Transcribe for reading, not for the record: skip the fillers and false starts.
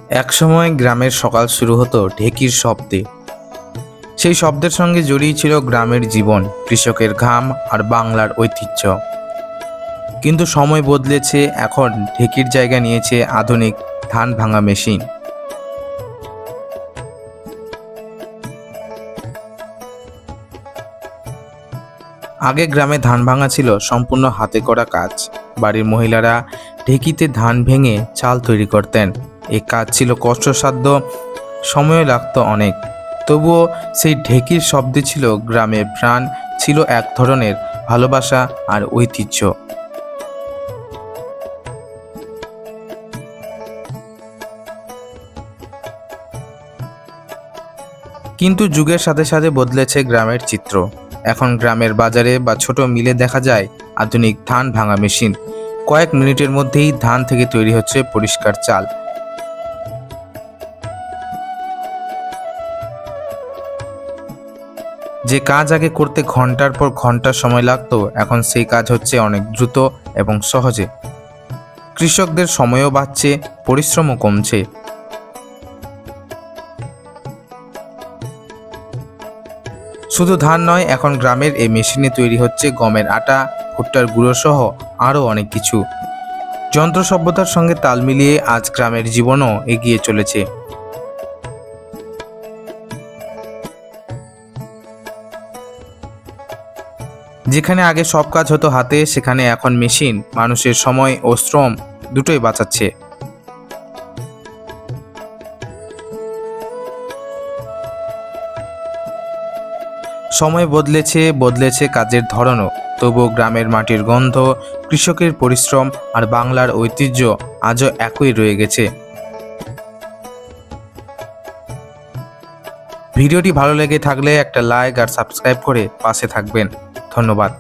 একসময় গ্রামের সকাল শুরু হতো ঢেকির শব্দে। সেই শব্দের সঙ্গে জড়িয়ে ছিল গ্রামের জীবন, কৃষকের ঘাম আর বাংলার ঐতিহ্য। কিন্তু সময় বদলেছে, এখন ঢেকির জায়গা নিয়েছে আধুনিক ধান ভাঙা মেশিন। আগে গ্রামে ধান ভাঙা ছিল সম্পূর্ণ হাতে করা কাজ। বাড়ির মহিলারা ঢেকিতে ধান ভেঙে চাল তৈরি করতেন। এই কাজ ছিল কষ্টসাধ্য, সময় লাগতো অনেক। তবুও সেই ঢেকির শব্দে ছিল গ্রামের প্রাণ, ছিল এক ধরনের ভালোবাসা আর ঐতিহ্য। কিন্তু যুগের সাথে সাথে বদলেছে গ্রামের চিত্র। এখন গ্রামের বাজারে বা ছোট মিলে দেখা যায় আধুনিক ধান ভাঙা মেশিন। কয়েক মিনিটের মধ্যেই ধান থেকে তৈরি হচ্ছে পরিষ্কার চাল। যে কাজ আগে করতে ঘন্টার পর ঘন্টা সময় লাগতো, এখন সেই কাজ হচ্ছে অনেক দ্রুত এবং সহজে। কৃষকদের সময়ও বাঁচছে, পরিশ্রমও কমছে। শুধু ধান নয়, এখন গ্রামের এই মেশিনে তৈরি হচ্ছে গমের আটা, ভুট্টার গুঁড়ো সহ আরও অনেক কিছু। যন্ত্র সভ্যতার সঙ্গে তাল মিলিয়ে আজ গ্রামের জীবনও এগিয়ে চলেছে। যেখানে আগে সব কাজ হতো হাতে, সেখানে এখন মেশিন মানুষের সময় ও শ্রম দুটোই বাঁচাচ্ছে। সময় বদলেছে কাজের ধরনও। তবুও গ্রামের মাটির গন্ধ, কৃষকের পরিশ্রম আর বাংলার ঐতিহ্য আজও একই রয়ে গেছে। ভিডিওটি ভালো লেগে থাকলে একটা লাইক আর সাবস্ক্রাইব করে পাশে থাকবেন। ধন্যবাদ।